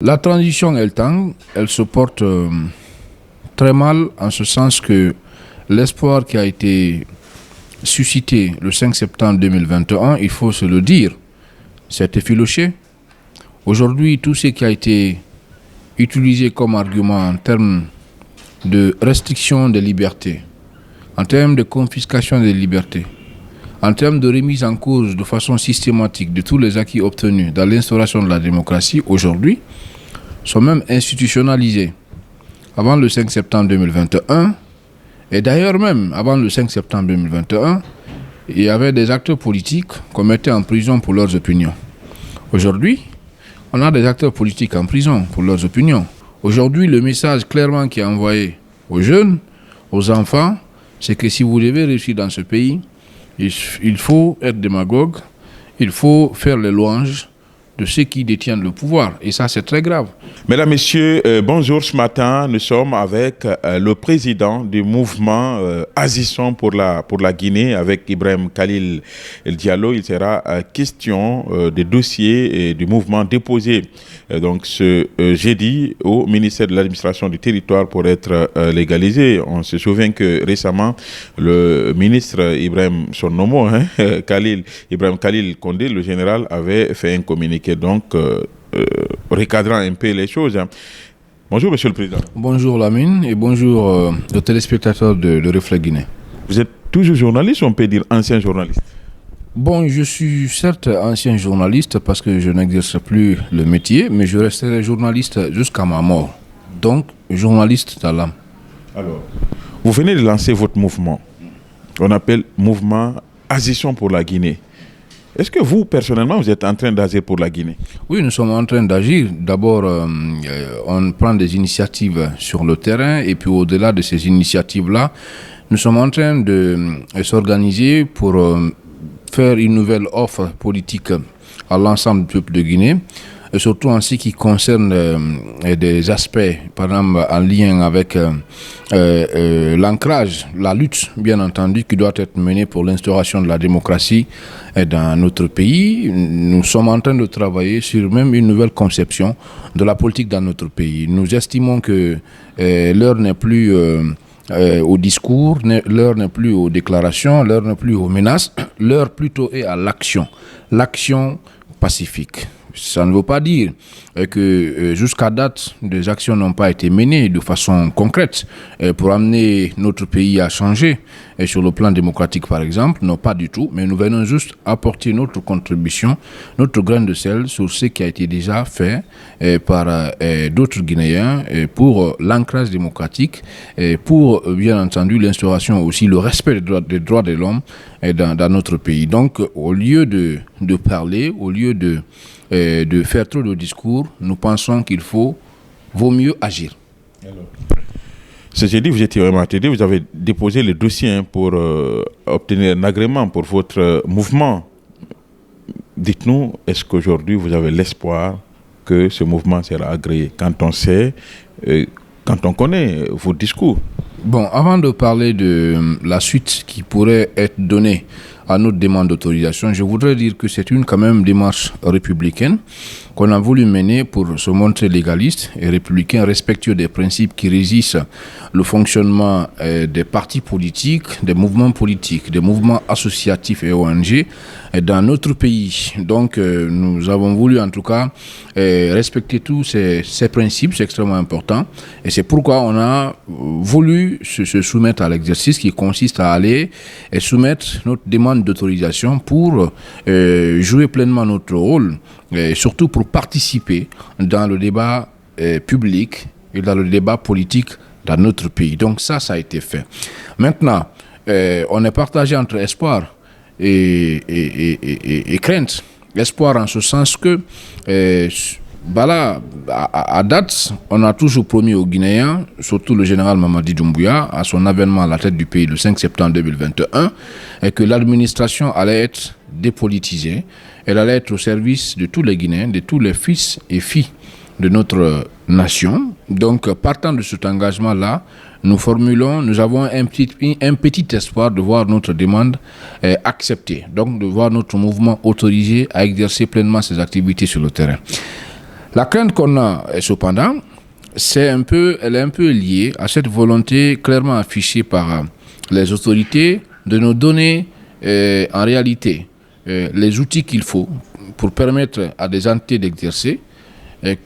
La transition, elle se porte très mal en ce sens que l'espoir qui a été suscité le 5 septembre 2021, il faut se le dire, s'est effiloché. Aujourd'hui, tout ce qui a été utilisé comme argument en termes de restriction des libertés, en termes de confiscation des libertés, en termes de remise en cause de façon systématique de tous les acquis obtenus dans l'instauration de la démocratie, aujourd'hui, sont même institutionnalisés. Avant le 5 septembre 2021, et d'ailleurs même avant le 5 septembre 2021, il y avait des acteurs politiques qu'on mettait en prison pour leurs opinions. Aujourd'hui, on a des acteurs politiques en prison pour leurs opinions. Aujourd'hui, le message clairement qui est envoyé aux jeunes, aux enfants, c'est que si vous devez réussir dans ce pays, il faut être démagogue, il faut faire les louanges de ceux qui détiennent le pouvoir. Et ça, c'est très grave. Mesdames, Messieurs, bonjour. Ce matin, nous sommes avec le président du mouvement Agissons pour la Guinée, avec Ibrahim Khalil Diallo. Il sera question des dossiers du mouvement déposé donc ce jeudi au ministère de l'administration du territoire pour être légalisé. On se souvient que récemment, le ministre Ibrahim Khalil Condé, le général, avait fait un communiqué donc recadrant un peu les choses. Bonjour, Monsieur le Président. Bonjour Lamine et bonjour aux téléspectateurs de Reflet Guinée. Vous êtes toujours journaliste ou on peut dire ancien journaliste? Bon, je suis certes ancien journaliste parce que je n'exerce plus le métier, mais je resterai journaliste jusqu'à ma mort. Donc, journaliste dans l'âme. Alors, vous venez de lancer votre mouvement. On appelle mouvement Agissons pour la Guinée. Est-ce que vous, personnellement, vous êtes en train d'agir pour la Guinée? Oui, nous sommes en train d'agir. D'abord, on prend des initiatives sur le terrain et puis au-delà de ces initiatives-là, nous sommes en train de s'organiser pour faire une nouvelle offre politique à l'ensemble du peuple de Guinée, et surtout en ce qui concerne des aspects, par exemple, en lien avec l'ancrage, la lutte, bien entendu, qui doit être menée pour l'instauration de la démocratie dans notre pays. Nous sommes en train de travailler sur même une nouvelle conception de la politique dans notre pays. Nous estimons que l'heure n'est plus au discours, l'heure n'est plus aux déclarations, l'heure n'est plus aux menaces, l'heure plutôt est à l'action pacifique. Ça ne veut pas dire que jusqu'à date, des actions n'ont pas été menées de façon concrète pour amener notre pays à changer. Et sur le plan démocratique, par exemple, non, pas du tout. Mais nous venons juste apporter notre contribution, notre grain de sel sur ce qui a été déjà fait par d'autres Guinéens pour l'ancrage démocratique, pour, bien entendu, l'instauration aussi, le respect des droits de l'homme dans notre pays. Donc, au lieu de parler, au lieu de faire trop de discours, nous pensons vaut mieux agir. Alors, ce jeudi, vous étiez au MATD, vous avez déposé le dossier pour obtenir un agrément pour votre mouvement. Dites-nous, est-ce qu'aujourd'hui vous avez l'espoir que ce mouvement sera agréé quand on sait, quand on connaît vos discours? Bon, avant de parler de la suite qui pourrait être donnée à notre demande d'autorisation, je voudrais dire que c'est quand même démarche républicaine qu'on a voulu mener pour se montrer légaliste et républicain, respectueux des principes qui régissent le fonctionnement des partis politiques, des mouvements politiques, des mouvements associatifs et ONG dans notre pays. Donc, nous avons voulu en tout cas respecter tous ces principes, c'est extrêmement important. Et c'est pourquoi on a voulu se soumettre à l'exercice qui consiste à aller et soumettre notre demande d'autorisation pour jouer pleinement notre rôle, et surtout pour participer dans le débat public et dans le débat politique dans notre pays. Donc ça a été fait. Maintenant, on est partagé entre espoir et crainte. Espoir en ce sens que à date, on a toujours promis aux Guinéens, surtout le général Mamadi Doumbouya, à son avènement à la tête du pays le 5 septembre 2021, que l'administration allait être dépolitisée, elle allait être au service de tous les Guinéens, de tous les fils et filles de notre nation. Donc, partant de cet engagement-là, nous avons un petit espoir de voir notre demande acceptée, donc de voir notre mouvement autorisé à exercer pleinement ses activités sur le terrain. La crainte qu'on a, cependant, elle est un peu liée à cette volonté clairement affichée par les autorités de nous donner en réalité les outils qu'il faut pour permettre à des entités d'exercer,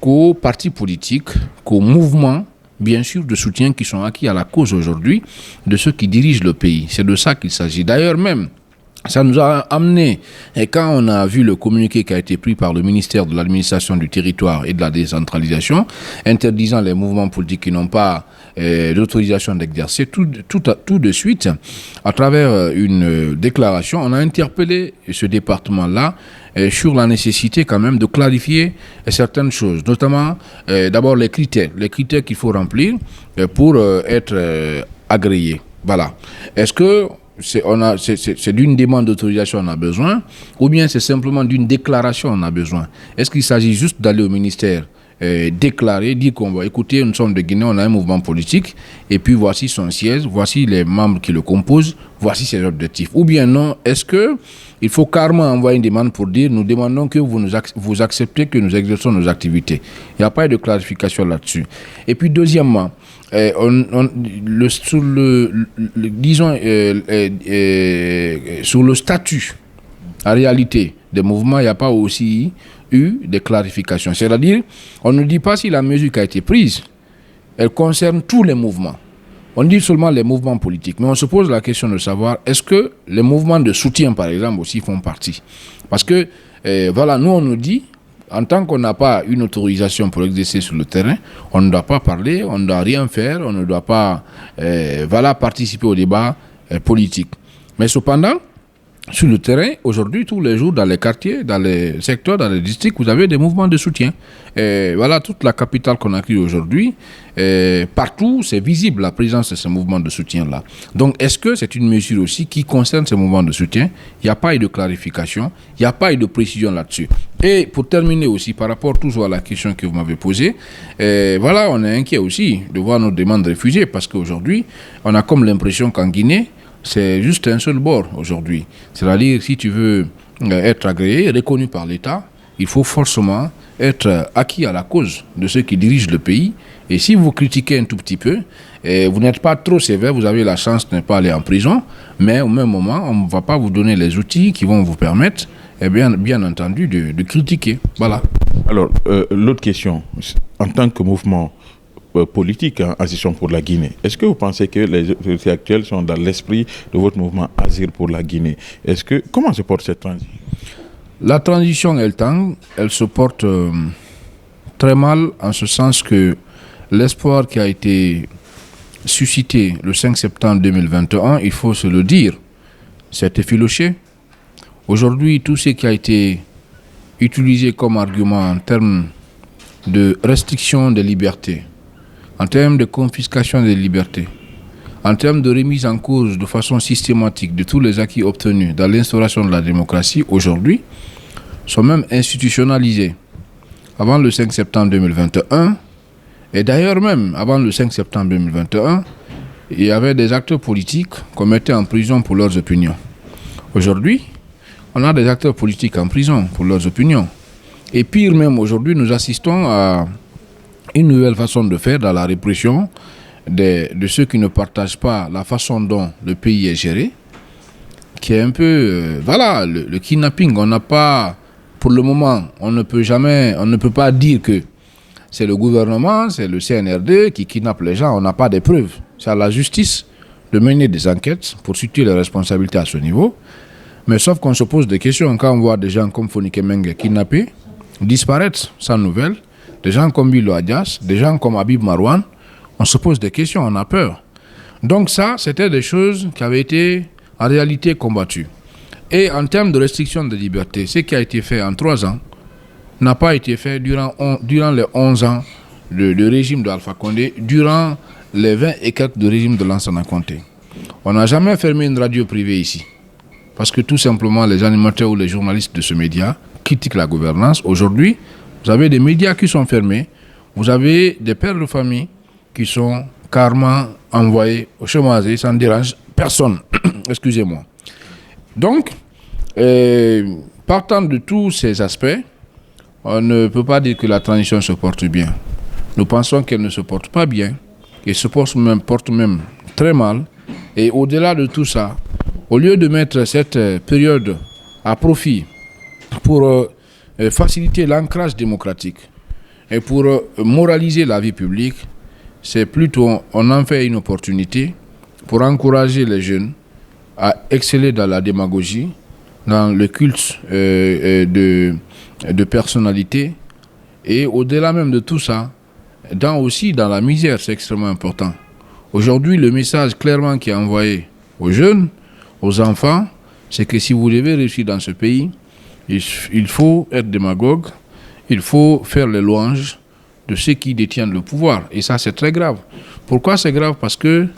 qu'aux partis politiques, qu'aux mouvements, bien sûr, de soutien qui sont acquis à la cause aujourd'hui de ceux qui dirigent le pays. C'est de ça qu'il s'agit. D'ailleurs même, ça nous a amené, et quand on a vu le communiqué qui a été pris par le ministère de l'administration du territoire et de la décentralisation, interdisant les mouvements politiques qui n'ont pas l'autorisation d'exercer, tout de suite, à travers une déclaration, on a interpellé ce département-là sur la nécessité quand même de clarifier certaines choses, notamment d'abord les critères qu'il faut remplir pour être agréé. Voilà. Est-ce que c'est d'une demande d'autorisation on a besoin, ou bien c'est simplement d'une déclaration on a besoin? Est-ce qu'il s'agit juste d'aller au ministère déclarer, dire qu'on va écouter, nous sommes de Guinée, on a un mouvement politique, et puis voici son siège, voici les membres qui le composent, voici ses objectifs? Ou bien non, est-ce que il faut carrément envoyer une demande pour dire nous demandons que vous acceptez que nous exerçons nos activités? Il n'y a pas eu de clarification là-dessus. Et puis deuxièmement, sur le statut, en réalité, des mouvements, il n'y a pas aussi eu de clarification. C'est-à-dire, on ne dit pas si la mesure qui a été prise, elle concerne tous les mouvements. On dit seulement les mouvements politiques. Mais on se pose la question de savoir, est-ce que les mouvements de soutien, par exemple, aussi font partie? Parce que, voilà, nous, on nous dit, en tant qu'on n'a pas une autorisation pour exercer sur le terrain, on ne doit pas parler, on ne doit rien faire, on ne doit pas participer au débat politique. Mais cependant, sur le terrain, aujourd'hui, tous les jours, dans les quartiers, dans les secteurs, dans les districts, vous avez des mouvements de soutien. Voilà, toute la capitale qu'on a créée aujourd'hui, partout, c'est visible la présence de ces mouvements de soutien-là. Donc, est-ce que c'est une mesure aussi qui concerne ces mouvements de soutien? Il n'y a pas eu de clarification, il n'y a pas eu de précision là-dessus. Et pour terminer aussi, par rapport toujours à la question que vous m'avez posée, voilà, on est inquiet aussi de voir nos demandes refusées, parce qu'aujourd'hui, on a comme l'impression qu'en Guinée, c'est juste un seul bord aujourd'hui. C'est-à-dire, si tu veux être agréé, reconnu par l'État, il faut forcément être acquis à la cause de ceux qui dirigent le pays. Et si vous critiquez un tout petit peu, vous n'êtes pas trop sévère, vous avez la chance de ne pas aller en prison, mais au même moment, on ne va pas vous donner les outils qui vont vous permettre, bien entendu, de critiquer. Voilà. Alors, l'autre question, en tant que mouvement politique, Agissons pour la Guinée. Est-ce que vous pensez que les autorités actuelles sont dans l'esprit de votre mouvement Agir pour la Guinée? Comment se porte cette transition? La transition, elle se porte très mal, en ce sens que l'espoir qui a été suscité le 5 septembre 2021, il faut se le dire, s'est effiloché. Aujourd'hui, tout ce qui a été utilisé comme argument en termes de restriction des libertés, en termes de confiscation des libertés, en termes de remise en cause de façon systématique de tous les acquis obtenus dans l'instauration de la démocratie, aujourd'hui, sont même institutionnalisés. Avant le 5 septembre 2021, et d'ailleurs même avant le 5 septembre 2021, il y avait des acteurs politiques qu'on mettait en prison pour leurs opinions. Aujourd'hui, on a des acteurs politiques en prison pour leurs opinions. Et pire même, aujourd'hui, nous assistons à une nouvelle façon de faire dans la répression de ceux qui ne partagent pas la façon dont le pays est géré, qui est un peu, le kidnapping. On n'a pas, pour le moment, on ne peut pas dire que c'est le gouvernement, c'est le CNRD qui kidnappe les gens. On n'a pas de preuves. C'est à la justice de mener des enquêtes pour situer les responsabilités à ce niveau. Mais sauf qu'on se pose des questions quand on voit des gens comme Fonike Mengue kidnappés, disparaître sans nouvelles, des gens comme Bilo Adias, des gens comme Habib Marouane, on se pose des questions, on a peur. Donc ça, c'était des choses qui avaient été en réalité combattues. Et en termes de restriction de liberté, ce qui a été fait en 3 ans n'a pas été fait durant les 11 ans de régime d'Alpha Condé, durant les 20 et quelques de régime de Lansana Conté. On n'a jamais fermé une radio privée ici. Parce que tout simplement, les animateurs ou les journalistes de ce média critiquent la gouvernance. Aujourd'hui, vous avez des médias qui sont fermés. Vous avez des pères de famille qui sont carrément envoyés au chômage. Ça ne dérange personne. Excusez-moi. Donc, partant de tous ces aspects, on ne peut pas dire que la transition se porte bien. Nous pensons qu'elle ne se porte pas bien, qu'elle se porte même très mal. Et au-delà de tout ça, au lieu de mettre cette période à profit pour faciliter l'ancrage démocratique et pour moraliser la vie publique, c'est plutôt, on en fait une opportunité pour encourager les jeunes à exceller dans la démagogie, dans le culte de personnalité, et au-delà même de tout ça, aussi dans la misère, c'est extrêmement important. Aujourd'hui, le message clairement qui est envoyé aux jeunes, aux enfants, c'est que si vous devez réussir dans ce pays, il faut être démagogue, il faut faire les louanges de ceux qui détiennent le pouvoir. Et ça, c'est très grave. Pourquoi c'est grave? Parce que,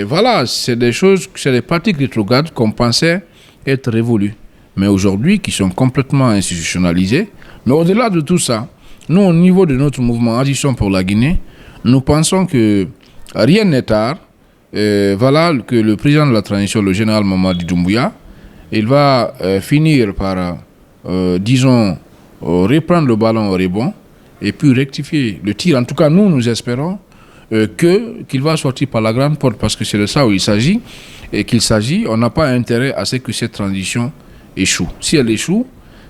voilà, c'est des choses, c'est des pratiques rétrogrades qu'on pensait être révolues, mais aujourd'hui qui sont complètement institutionnalisées. Mais au-delà de tout ça, nous, au niveau de notre mouvement Agissons pour la Guinée, nous pensons que rien n'est tard. Voilà que le président de la transition, le général Mamadi Doumbouya, il va finir par, disons, reprendre le ballon au rebond et puis rectifier le tir. En tout cas, nous espérons qu'il va sortir par la grande porte, parce que c'est de ça où il s'agit, et on n'a pas intérêt à ce que cette transition échoue. Si elle échoue,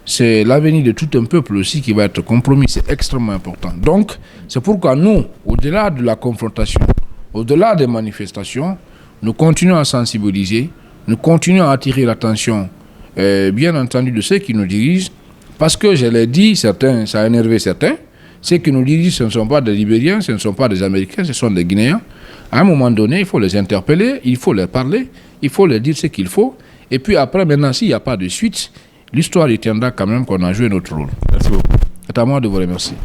c'est l'avenir de tout un peuple aussi qui va être compromis. C'est extrêmement important. Donc, c'est pourquoi nous, au-delà de la confrontation, au-delà des manifestations, nous continuons à sensibiliser, nous continuons à attirer l'attention, bien entendu, de ceux qui nous dirigent, parce que, je l'ai dit, certains, ça a énervé certains, ceux qui nous dirigent, ce ne sont pas des Libériens, ce ne sont pas des Américains, ce sont des Guinéens. À un moment donné, il faut les interpeller, il faut leur parler, il faut leur dire ce qu'il faut, et puis après, maintenant, s'il n'y a pas de suite, l'histoire retiendra quand même qu'on a joué notre rôle. Merci beaucoup. C'est à moi de vous remercier.